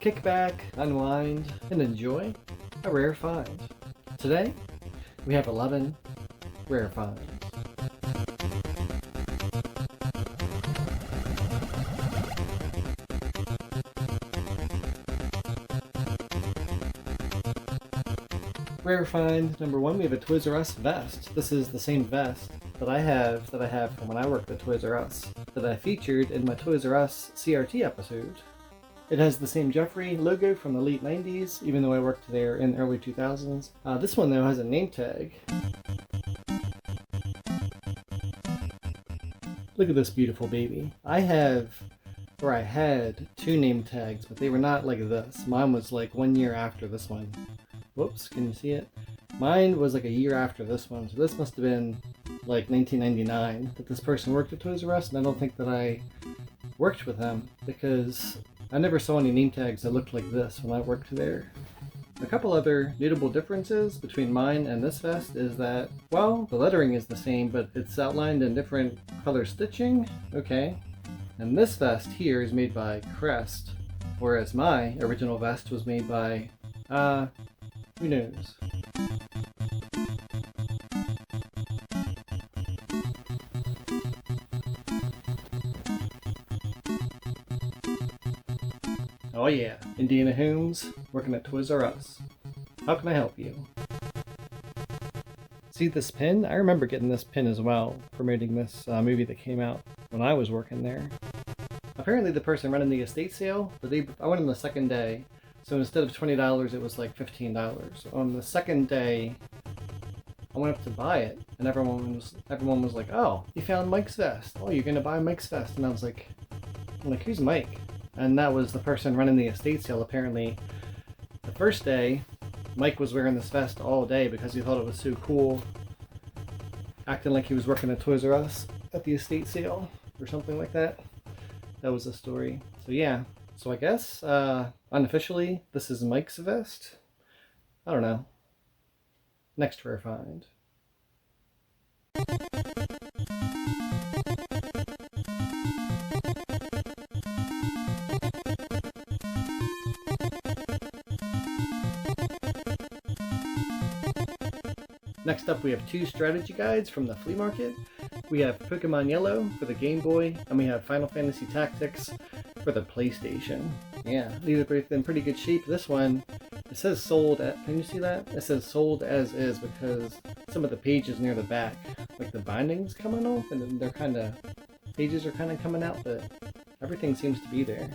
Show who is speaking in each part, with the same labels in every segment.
Speaker 1: kick back, unwind, and enjoy a rare find. Today, we have 11 rare finds. Rare find number 1, we have a Toys R Us vest. This is the same vest that I have from when I worked at Toys R Us, that I featured in my Toys R Us CRT episode. It has the same Jeffrey logo from the late 90s, even though I worked there in the early 2000s. This one though has a name tag. Look at this beautiful baby. I had 2 name tags, but they were not like this. Mine was like 1 year after this one. Whoops, can you see it? Mine was like a year after this one, so this must have been like 1999 that this person worked at Toys R Us, and I don't think that I worked with them because I never saw any name tags that looked like this when I worked there. A couple other notable differences between mine and this vest is that, well, the lettering is the same, but it's outlined in different color stitching. Okay. And this vest here is made by Crest, whereas my original vest was made by, who knows? Oh yeah, Indiana Holmes, working at Toys R Us. How can I help you? See this pin? I remember getting this pin as well, promoting this movie that came out when I was working there. Apparently the person running the estate sale, I went on the second day, so instead of $20 it was like $15. On the second day, I went up to buy it, and everyone was like, "Oh, you found Mike's vest. Oh, you're gonna buy Mike's vest." And I was like, "Who's Mike?" And that was the person running the estate sale. Apparently, the first day, Mike was wearing this vest all day because he thought it was so cool, acting like he was working at Toys R Us at the estate sale or something like that. That was the story. So yeah. So I guess, unofficially, this is Mike's vest? I don't know. Next rare find. Next up we have 2 strategy guides from the flea market. We have Pokemon Yellow for the Game Boy, and we have Final Fantasy Tactics for the PlayStation. Yeah, these are both in pretty good shape. This one, it says sold at, can you see that? It says sold as is because some of the pages near the back, like the binding's coming off and then pages are kind of coming out, but everything seems to be there.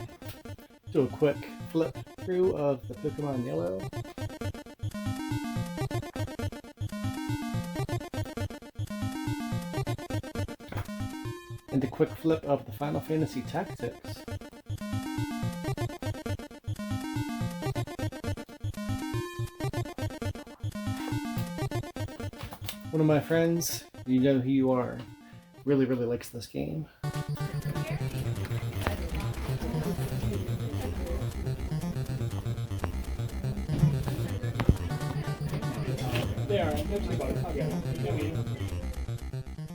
Speaker 1: Do a quick flip through of the Pokemon Yellow. And a quick flip of the Final Fantasy Tactics. One of my friends, you know who you are, really likes this game.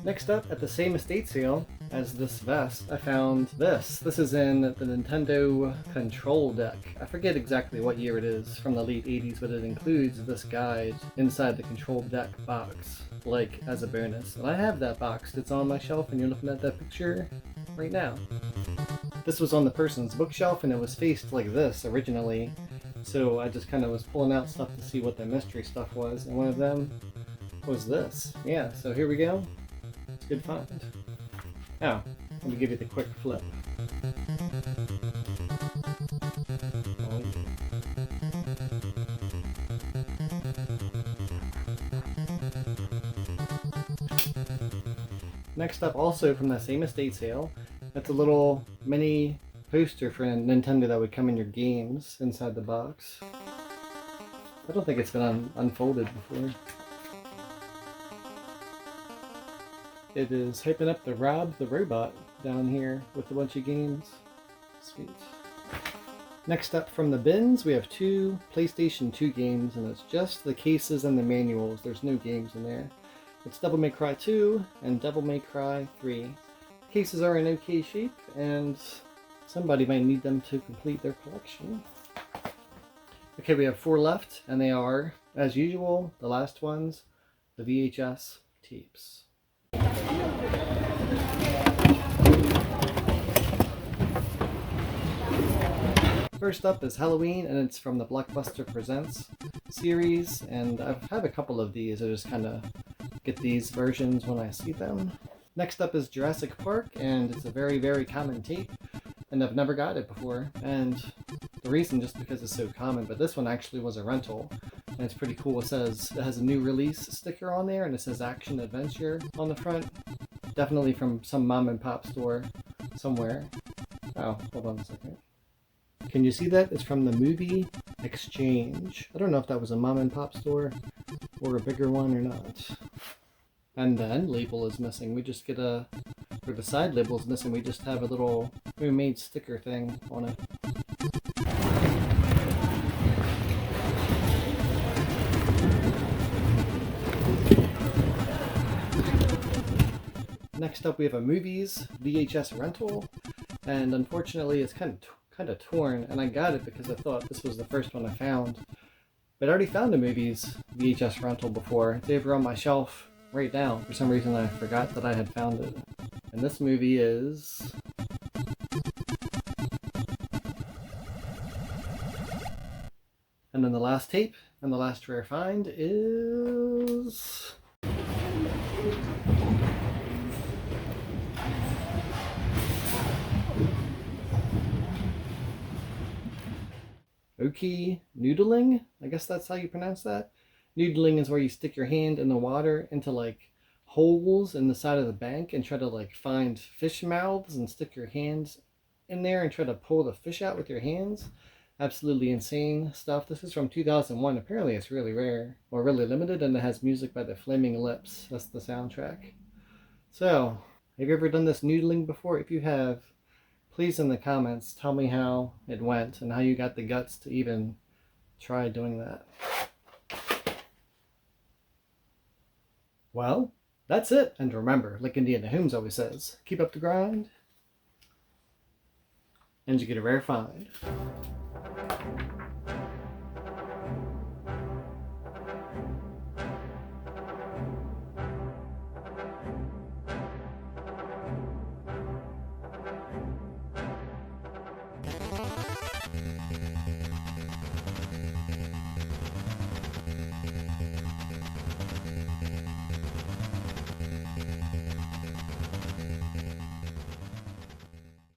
Speaker 1: Next up, at the same estate sale as this vest, I found this. This is in the Nintendo Control Deck. I forget exactly what year it is, from the late 80s, but it includes this guide inside the Control Deck box, like as a bonus. And I have that box. It's on my shelf, and you're looking at that picture right now. This was on the person's bookshelf, and it was faced like this originally. So I just kind of was pulling out stuff to see what the mystery stuff was, and one of them was this. Yeah, so here we go. It's a good find. Now, let me give you the quick flip. Next up, also from that same estate sale, that's a little mini poster for Nintendo that would come in your games inside the box. I don't think it's been unfolded before. It is hyping up the Rob the Robot down here with a bunch of games. Sweet. Next up from the bins, we have 2 PlayStation 2 games, and it's just the cases and the manuals. There's no games in there. It's Devil May Cry 2 and Devil May Cry 3. Cases are in okay shape, and somebody might need them to complete their collection. Okay, we have 4 left, and they are, as usual, the last ones, the VHS tapes. First up is Halloween, and it's from the Blockbuster Presents series, and I've had a couple of these. I just kind of get these versions when I see them. Next up is Jurassic Park, and it's a very, very common tape, and I've never got it before, and the reason just because it's so common, but this one actually was a rental, and it's pretty cool. It has a new release sticker on there, and it says Action Adventure on the front. Definitely from some mom and pop store somewhere. Oh, hold on a second. Can you see that? It's from the Movie Exchange. I don't know if that was a mom and pop store or a bigger one or not. And the end label is missing. We just get or the side label is missing. We just have a little homemade sticker thing on it. Next up we have a movies VHS rental, and unfortunately it's kind of torn, and I got it because I thought this was the first one I found. But I already found a movies VHS rental before. It's over on my shelf right now. For some reason I forgot that I had found it. And this movie is... And then the last tape and the last rare find is... Oki noodling? I guess that's how you pronounce that. Noodling is where you stick your hand in the water into like holes in the side of the bank and try to like find fish mouths and stick your hands in there and try to pull the fish out with your hands. Absolutely insane stuff. This is from 2001. Apparently it's really rare or really limited, and it has music by the Flaming Lips. That's the soundtrack. So, have you ever done this noodling before? If you have, please in the comments tell me how it went and how you got the guts to even try doing that. Well, that's it. And remember, like Indiana Holmes always says, keep up the grind and you get a rare find.